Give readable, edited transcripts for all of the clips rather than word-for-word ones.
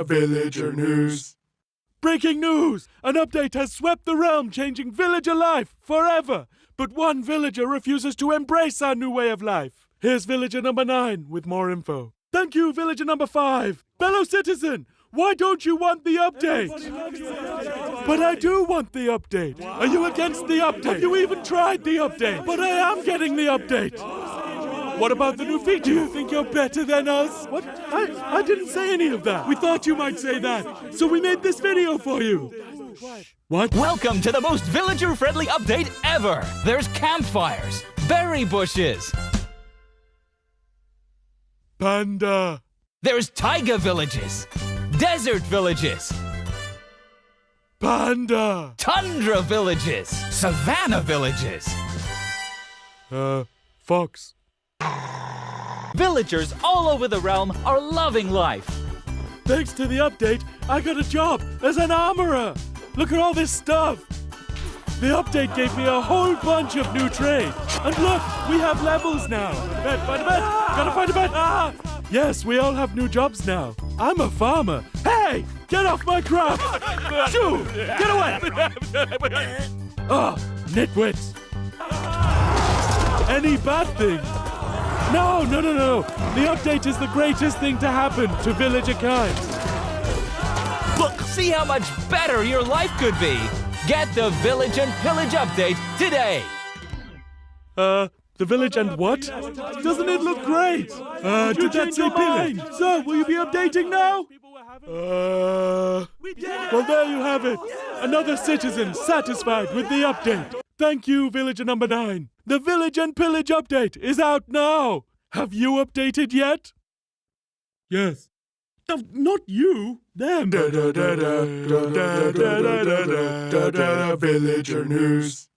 Villager news. Breaking news! An update has swept the realm, changing villager life forever. But one villager refuses to embrace our new way of life. Here's villager number 9 with more info. Thank you, villager number 5. Fellow citizen, why don't you want the update? But I do want the update. Are you against the update? Have you even tried the update? But I am getting the update. What about the new feature? Do you think you're better than us? What? I didn't say any of that. We thought you might say that, so we made this video for you. What? Welcome to the most villager-friendly update ever! There's campfires, berry bushes, Panda. there's taiga villages, desert villages, Panda. tundra villages, savanna villages. Fox. Villagers all over the realm are loving life. Thanks to the update, I got a job as an armorer. Look at all this stuff. The update gave me a whole bunch of new trades. And look, we have levels now. Find a bed. Gotta find a bed. Yes, we all have new jobs now. I'm a farmer. Hey, get off my crop. Shoo, get away. Nitwits. Any bad thing? No. The update is the greatest thing to happen to villager kind. Look, see how much better your life could be. Get the Village and Pillage update today. The village and what? Doesn't it look great? Did that say pillage? So, will you be updating now? Well, there you have it. Another citizen satisfied with the update. Thank you, villager number 9. The Village and Pillage update is out now. Have you updated yet? Yes. No, not you. Them. Villager news.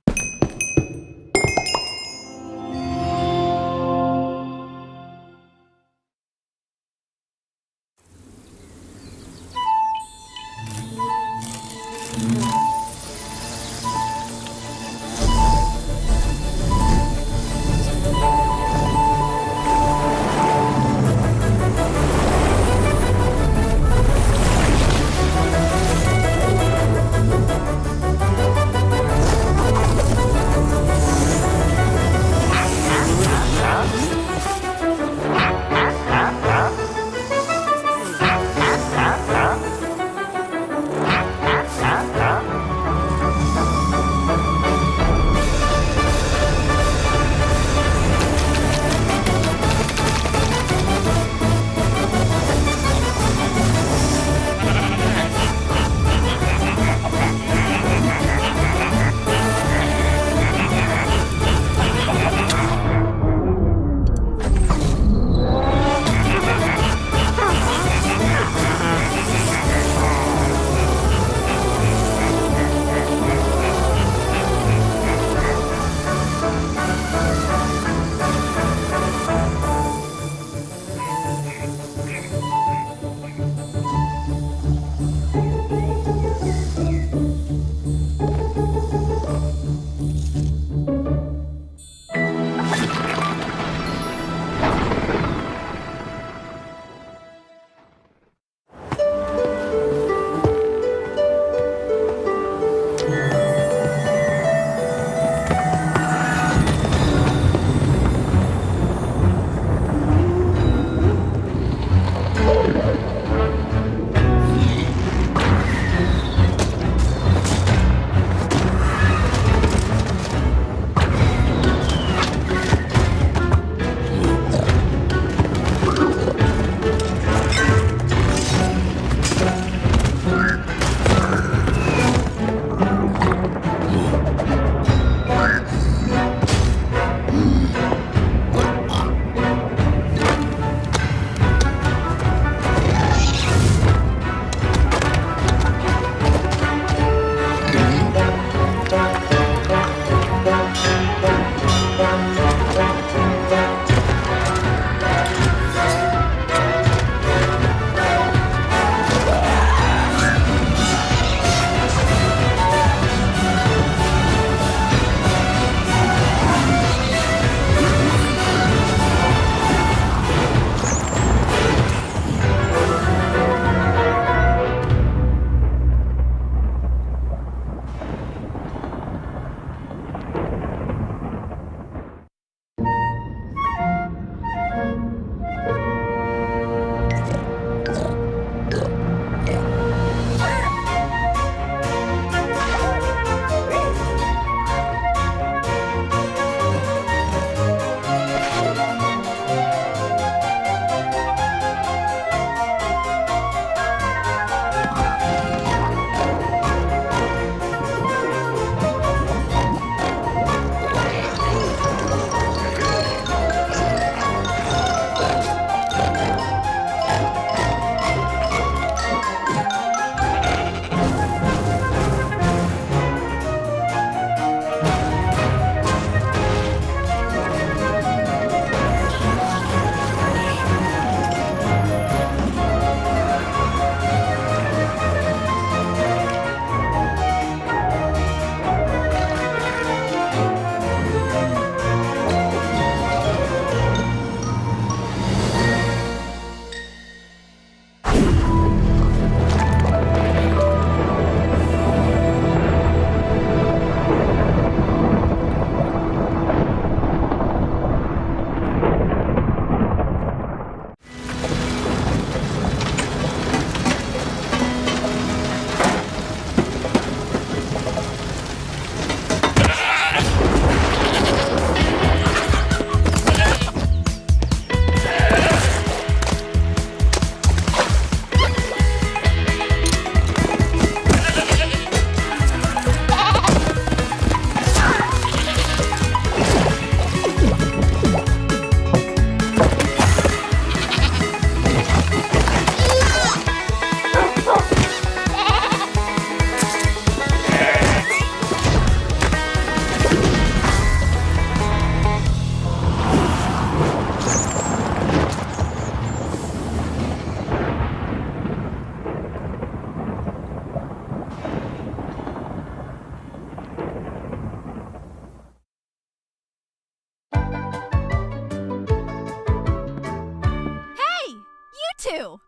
too!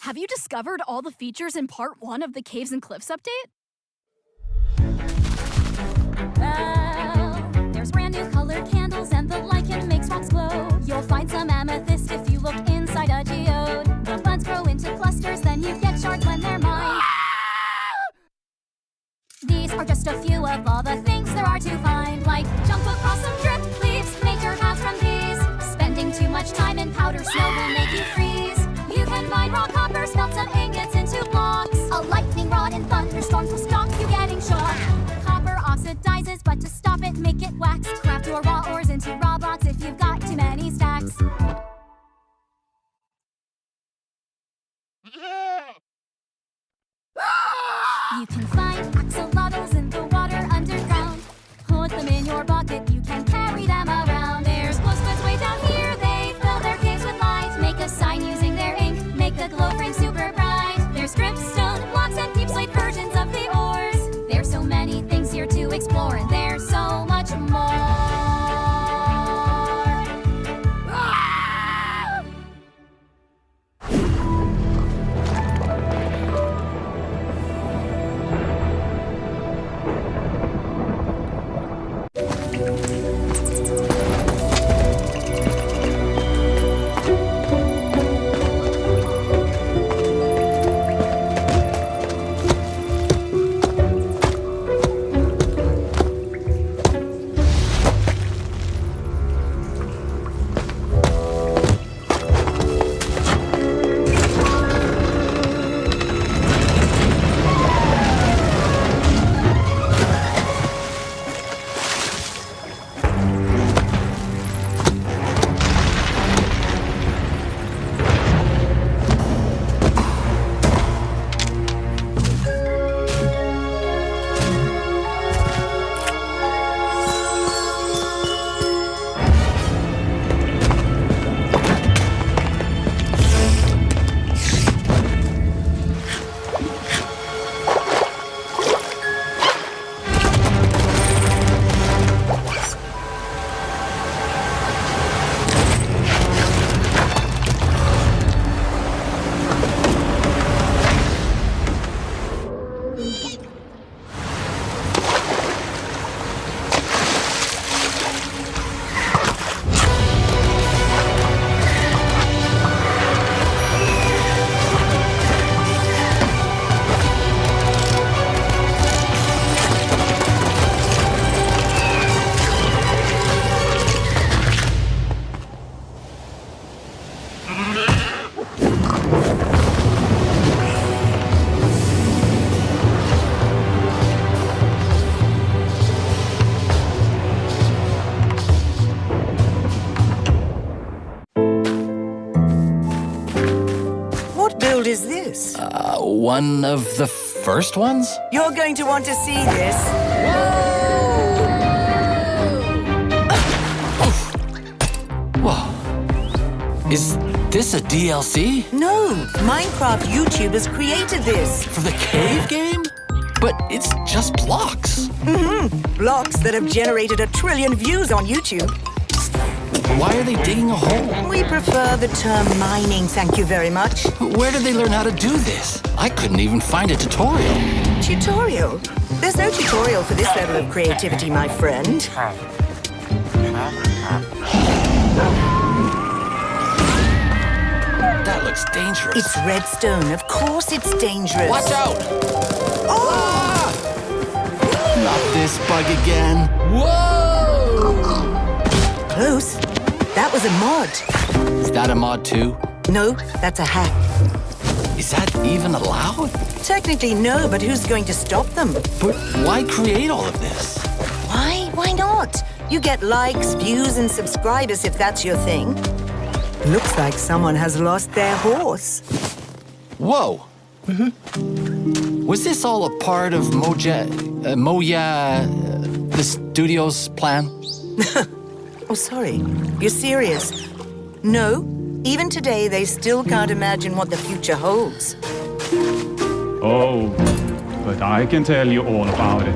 Have you discovered all the features in Part 1 of the Caves and Cliffs update? Well, there's brand new colored candles and the lichen makes rocks glow. You'll find some amethyst if you look inside a geode. The buds grow into clusters, then you get shards when they're mined. These are just a few of all the things there are to find, like jump across some drip leaves, make your path from these. Spending too much time in powder snow will make you freeze. You can mine raw copper, smelt some ingots into blocks. A lightning rod in thunderstorms will stop you getting shocked. Copper oxidizes, but to stop it, make it wax. Craft your raw ores into raw blocks if you've got too many stacks. You can find axolotls in the water underground. Put them in your bucket, you can carry them around. There's glowspuds way down here, they fill their caves with light. Make a sign using their ink, make the glow frame super bright. There's dripstone blocks and deep slate versions of the ores. There's so many things here to explore, and there's so much more. Is this? One of the first ones? You're going to want to see this. Whoa. Is this a DLC? No, Minecraft YouTubers created this. For the cave game? But it's just blocks. Blocks that have generated 1 trillion views on YouTube. Why are they digging a hole? We prefer the term mining, thank you very much. Where did they learn how to do this? I couldn't even find a tutorial. Tutorial? There's no tutorial for this level of creativity, my friend. That looks dangerous. It's redstone. Of course it's dangerous. Watch out! Oh! Not this bug again. Whoa! Close. That was a mod. Is that a mod too? No, that's a hack. Is that even allowed? Technically no, but who's going to stop them? But why create all of this? Why? Why not? You get likes, views, and subscribers if that's your thing. Looks like someone has lost their horse. Whoa! Was this all a part of the studio's plan? Oh, sorry. You're serious? No. Even today, they still can't imagine what the future holds. Oh, but I can tell you all about it.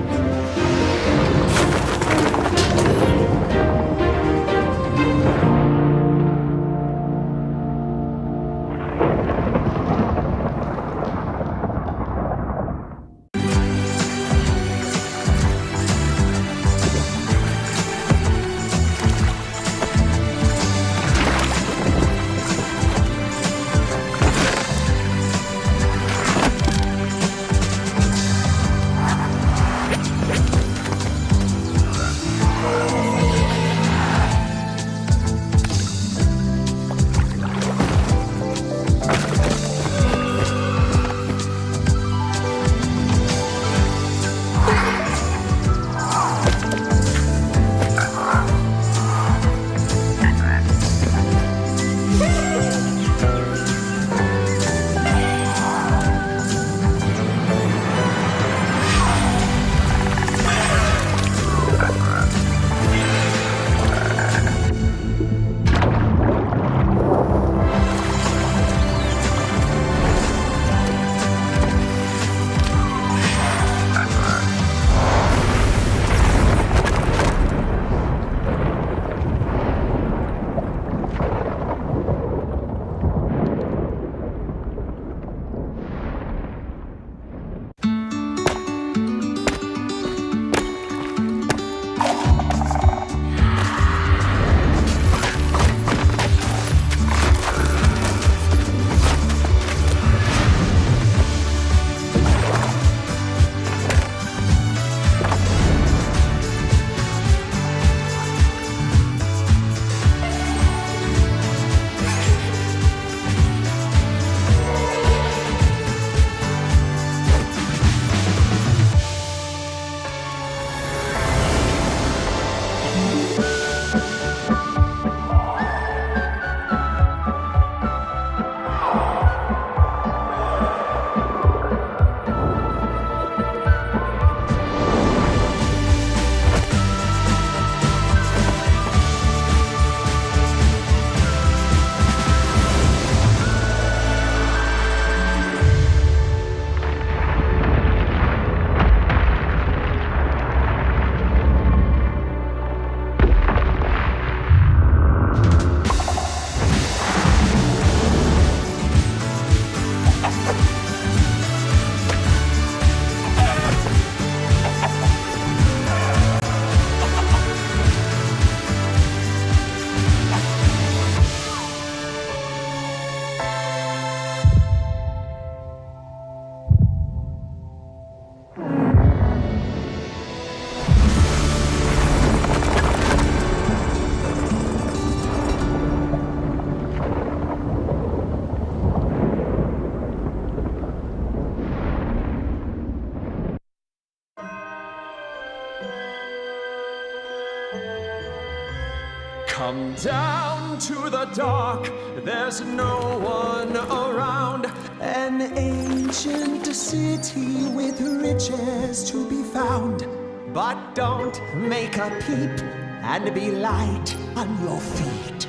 Come down to the dark, there's no one around. An ancient city with riches to be found. But don't make a peep and be light on your feet.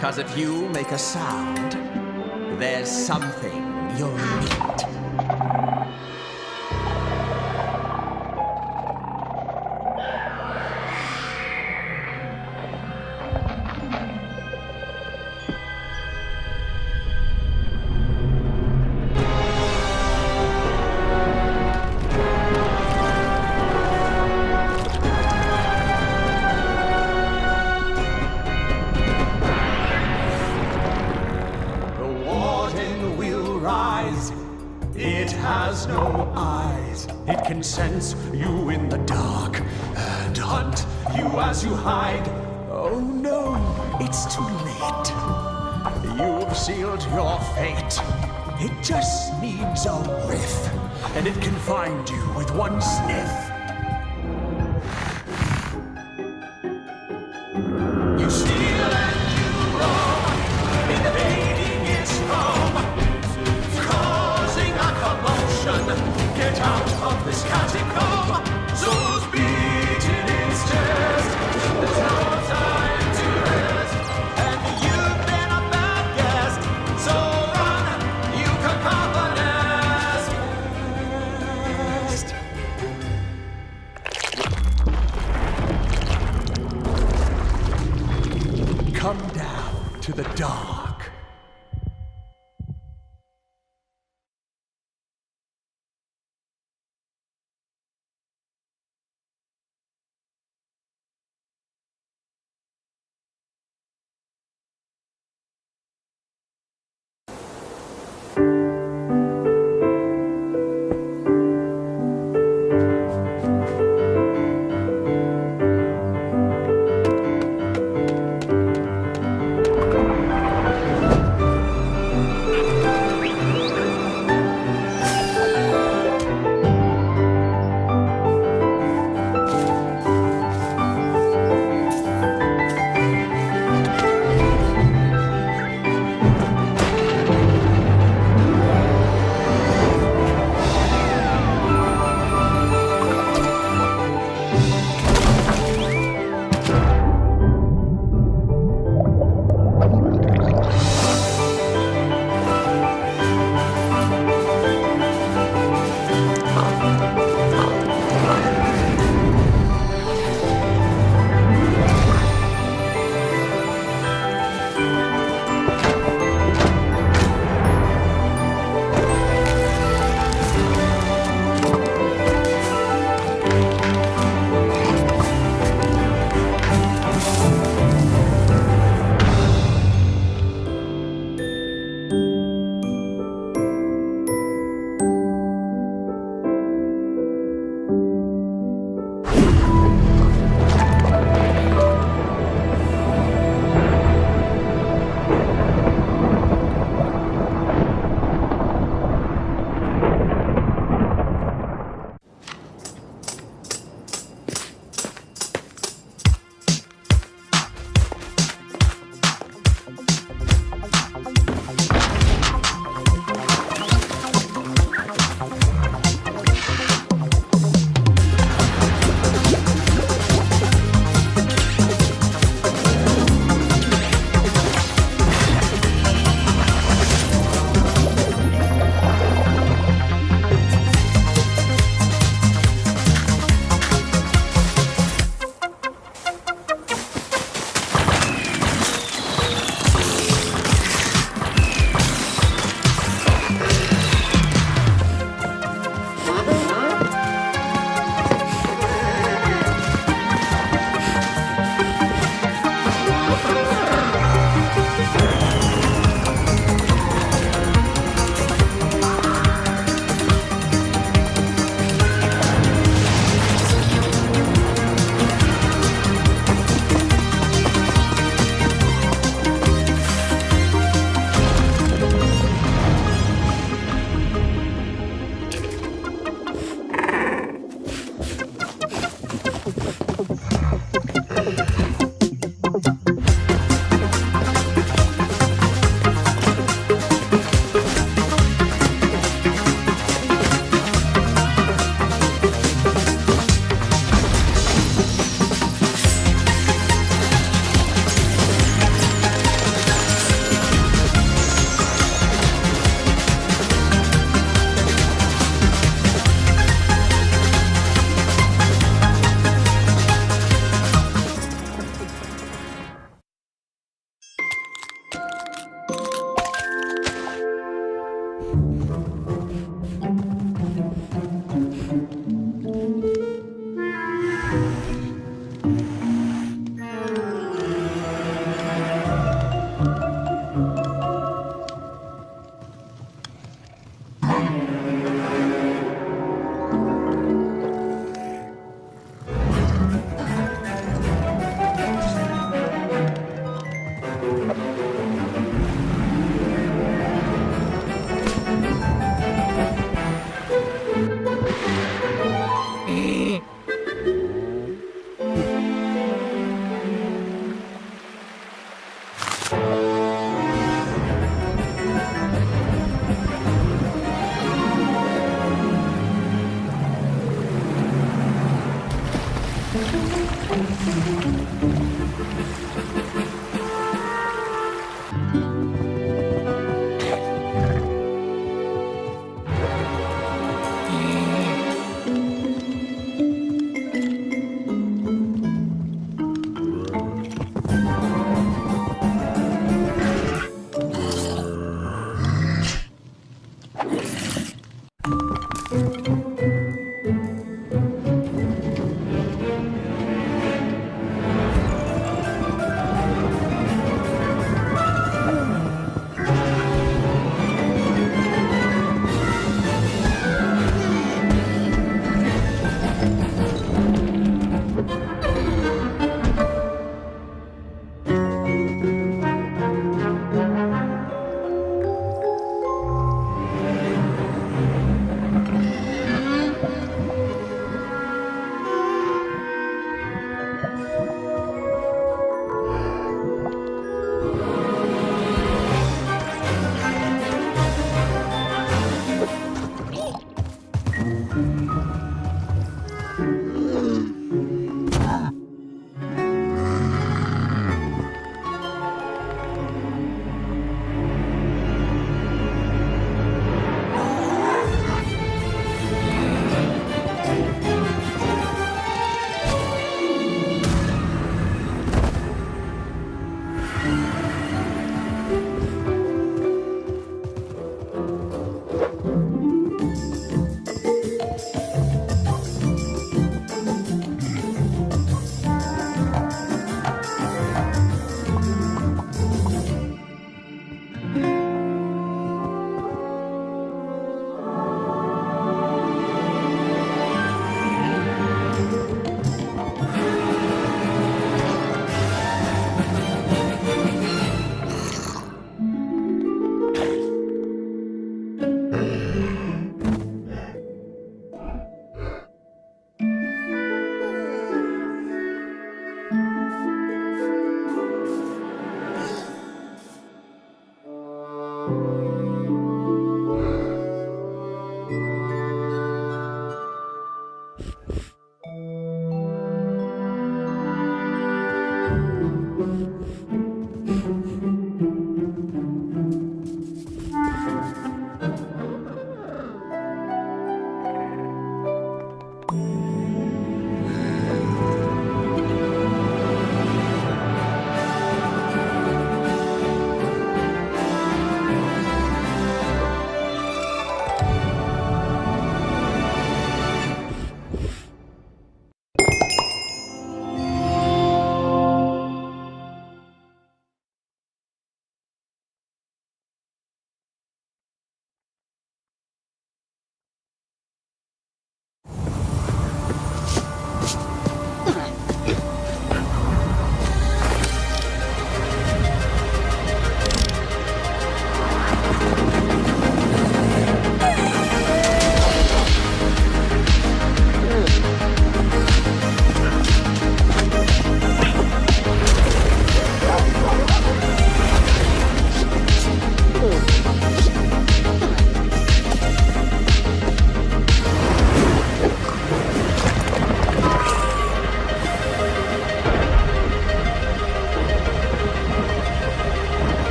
'Cause if you make a sound, there's something you'll meet. It has no eyes. It can sense you in the dark and hunt you as you hide. Oh no, it's too late. You've sealed your fate. It just needs a whiff, and it can find you with one sniff. You steal and you roam, invading its home. Get out of this catacomb. Souls beat in its chest. There's no time to rest. And you've been a bad guest. So run, you cacophonous. Come down to the dark.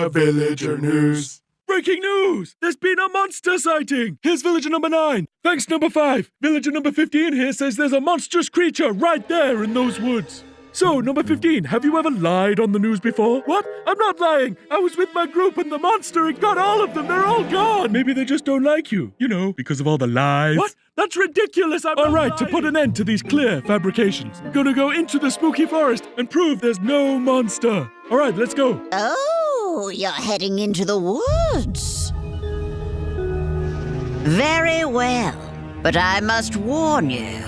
Villager news. Breaking news! There's been a monster sighting! Here's villager number 9. Thanks, number 5. Villager number 15 here says there's a monstrous creature right there in those woods. So, number 15, have you ever lied on the news before? What? I'm not lying. I was with my group and the monster, it got all of them. They're all gone. Maybe they just don't like you. You know, because of all the lies. What? That's ridiculous. I'm all right, to put an end to these clear fabrications, I'm gonna go into the spooky forest and prove there's no monster. All right, let's go. Oh, you're heading into the woods. Very well, but I must warn you.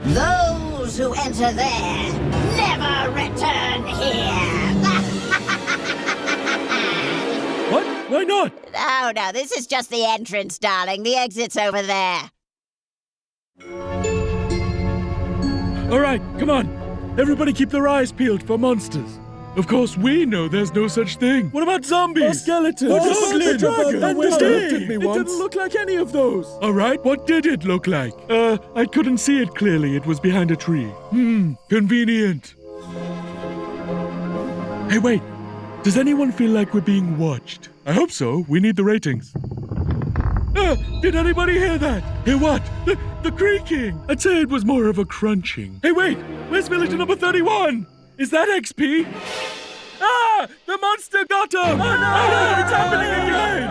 Those who enter there never return here. What? Why not? No, this is just the entrance, darling. The exit's over there. All right, come on. Everybody keep their eyes peeled for monsters. Of course, we know there's no such thing. What about zombies? Or skeletons? Or the dragon? And It it once. didn't look like any of those. All right, what did it look like? I couldn't see it clearly. It was behind a tree. Convenient. Hey, wait. Does anyone feel like we're being watched? I hope so. We need the ratings. Did anybody hear that? Hear what? The creaking. I'd say it was more of a crunching. Hey, wait. Where's villager number 31? Is that XP? Ah! The monster got him! Oh no! It's happening again!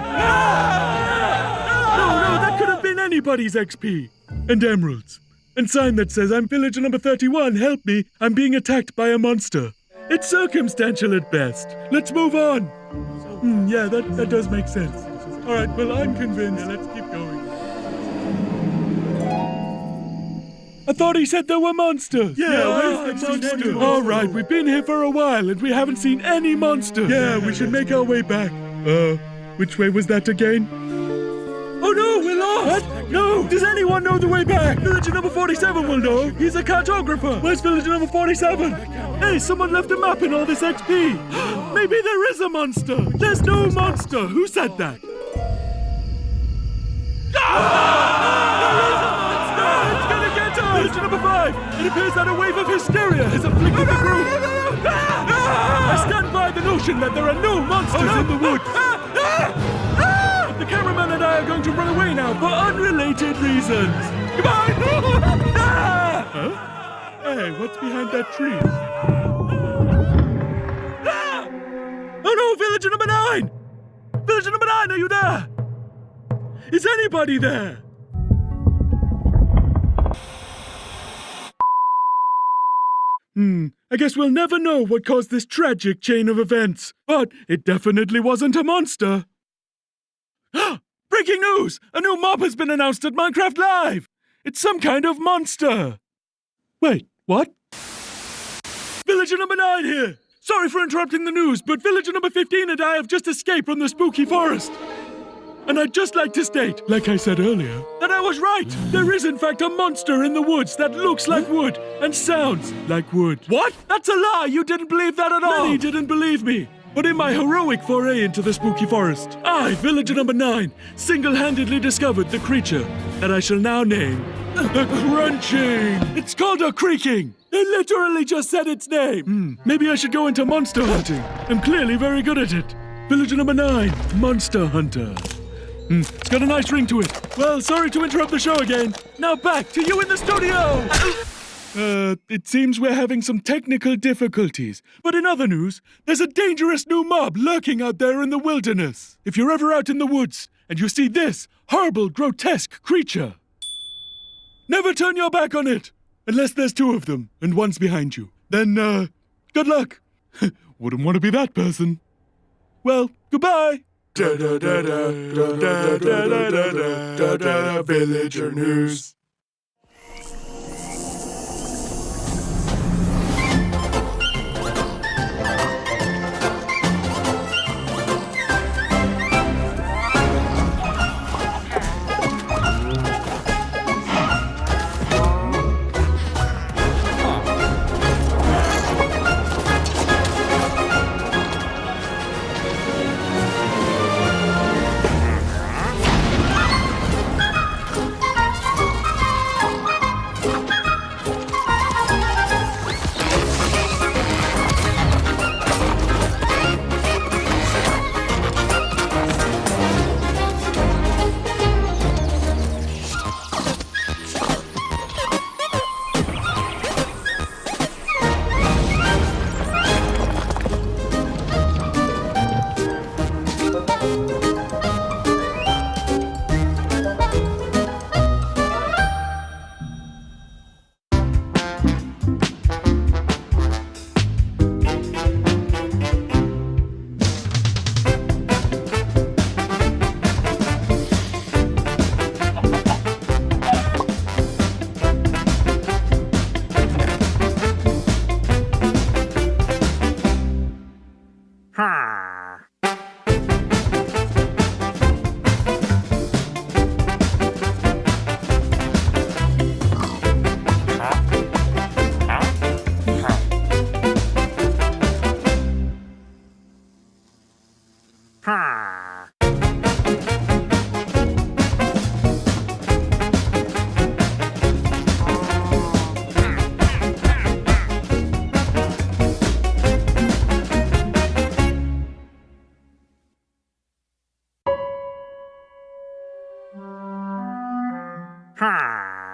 No, that could have been anybody's XP. And emeralds. And sign that says, I'm villager number 31, help me, I'm being attacked by a monster. It's circumstantial at best. Let's move on. Yeah, that does make sense. All right, well, I'm convinced. Let's keep going. I thought he said there were monsters. Yeah, where's the monster? All right, we've been here for a while and we haven't seen any monsters. Yeah, we should make our way back. Which way was that again? Oh no, we're lost! What? No! Does anyone know the way back? Villager number 47 will know. He's a cartographer. Where's villager number 47? Hey, someone left a map in all this XP. Maybe there is a monster. There's no monster. Who said that? Villager number 5! It appears that a wave of hysteria has afflicted the group! I stand by the notion that there are no monsters in the woods! The cameraman and I are going to run away now for unrelated reasons! Goodbye! Huh? Hey, what's behind that tree? Oh no, villager number 9! Villager number 9, are you there? Is anybody there? I guess we'll never know what caused this tragic chain of events. But it definitely wasn't a monster. Breaking news! A new mob has been announced at Minecraft Live! It's some kind of monster. Wait, what? Villager number 9 here! Sorry for interrupting the news, but villager number 15 and I have just escaped from the spooky forest. And I'd just like to state, like I said earlier, that I was right. There is in fact a monster in the woods that looks like wood and sounds like wood. What? That's a lie. You didn't believe that at all. Many didn't believe me. But in my heroic foray into the spooky forest, I, villager number 9, single-handedly discovered the creature that I shall now name the Crunching. It's called a creaking. They literally just said its name. Maybe I should go into monster hunting. I'm clearly very good at it. Villager number 9, Monster Hunter. It's got a nice ring to it. Well, sorry to interrupt the show again. Now back to you in the studio! It seems we're having some technical difficulties. But in other news, there's a dangerous new mob lurking out there in the wilderness. If you're ever out in the woods and you see this horrible, grotesque creature, never turn your back on it, unless there's 2 of them and one's behind you. Then, good luck. Wouldn't want to be that person. Well, goodbye. Villager news. Huh?